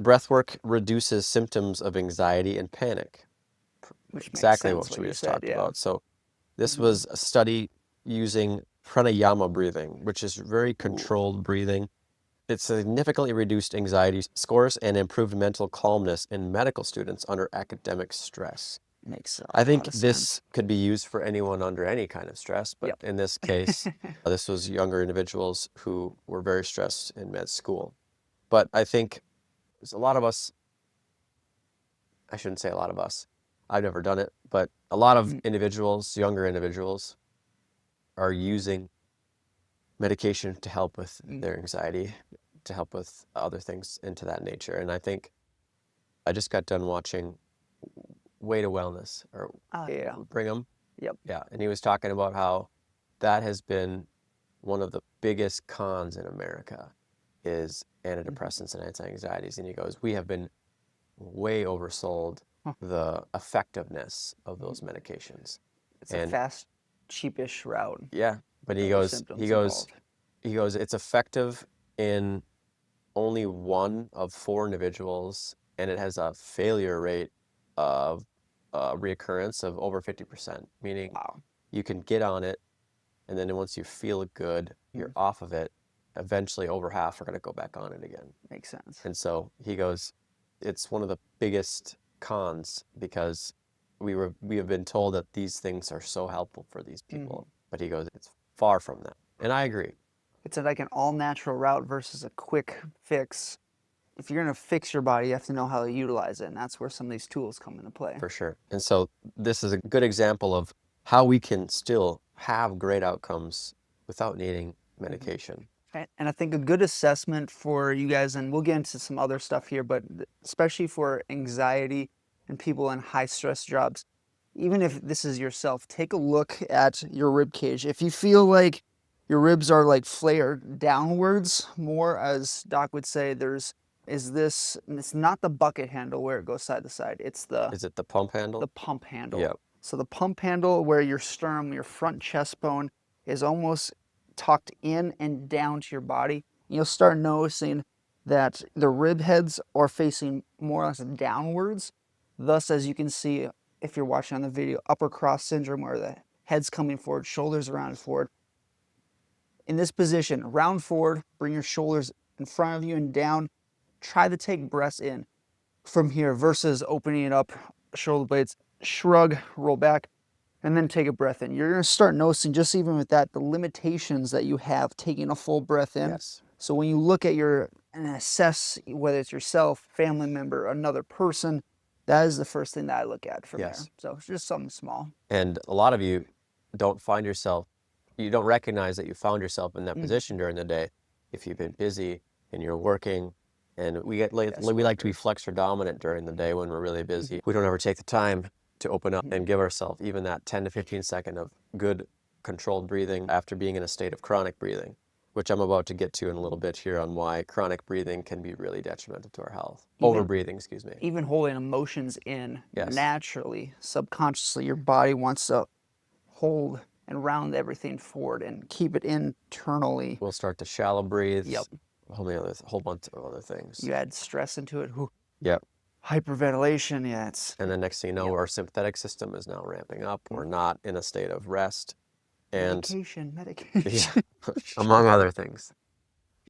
breathwork reduces symptoms of anxiety and panic. Which makes Exactly sense what what we you just said, talked yeah. about. So this Mm-hmm. was a study using pranayama breathing, which is very Ooh, controlled breathing. It significantly reduced anxiety scores and improved mental calmness in medical students under academic stress. makes I a lot think of sense. this could be used for anyone under any kind of stress, but Yep. in this case, this was younger individuals who were very stressed in med school. But I think there's a lot of us, I shouldn't say a lot of us, I've never done it, but a lot of Mm, individuals, younger individuals, are using medication to help with mm. their anxiety, to help with other things into that nature. And I think I just got done watching Way to Wellness or Oh, yeah. Brigham. Yep. Yeah. And he was talking about how that has been one of the biggest cons in America is Mhm. antidepressants and anti-anxieties. And he goes, we have been way oversold Huh. the effectiveness of those Mhm. medications. It's a And fast, cheapish route yeah, but with he other goes, symptoms involved. it's effective in only one of four individuals, and it has a failure rate of reoccurrence of over 50%, meaning Wow. you can get on it, and then once you feel good, you're Mm, off of it. Eventually, over half are going to go back on it again. makes sense. And so he goes, it's one of the biggest cons because we have been told that these things are so helpful for these Hmm. people. But he goes, it's far from that. And I agree, It's like an all natural route versus a quick fix. If you're going to fix your body, you have to know how to utilize it. And that's where some of these tools come into play. for sure. And so this is a good example of how we can still have great outcomes without needing Hmm. medication. And I think a good assessment for you guys, and we'll get into some other stuff here, but especially for anxiety and people in high stress jobs, even if this is yourself, take a look at your rib cage. If you feel like your ribs are like flared downwards more, as Doc would say, it's not the bucket handle where it goes side to side. It's Is it the pump the handle? pump handle. Yep. So the pump handle where your sternum, your front chest bone is almost tucked in and down to your body. You'll start noticing that the rib heads are facing more or less downwards. Thus, as you can see, if you're watching on the video, upper cross syndrome, where the head's coming forward, shoulders around forward. In this position, round forward, bring your shoulders in front of you and down. Try to take breaths in from here versus opening it up, shoulder blades, shrug, roll back, and then take a breath in. You're going to start noticing, just even with that, the limitations that you have taking a full breath in. Yes. So when you look at your and assess whether it's yourself, family member, another person, that is the first thing that I look at from there. Yes. So it's just something small. And a lot of you don't find yourself, you don't recognize that you found yourself in that Mm, position during the day if you've been busy and you're working. And yes, we like to be workers. flexor dominant during the day when we're really Mm-hmm. busy. We don't ever take the time to open up Mm-hmm. and give ourselves even that 10 to 15 second of good controlled breathing after being in a state of chronic breathing, which I'm about to get to in a little bit here on why chronic breathing can be really detrimental to our health. Over Even breathing, excuse me. even holding emotions in Yes. naturally, subconsciously, your body wants to hold and round everything forward and keep it internally. We'll start to shallow breathe, Yep. a whole bunch of other things. You add stress into it. Yep. Hyperventilation. Yeah, And then next thing you know, yep. our sympathetic system is now ramping up. Mm. We're not in a state of rest. And Medication, yeah, medication. among other things.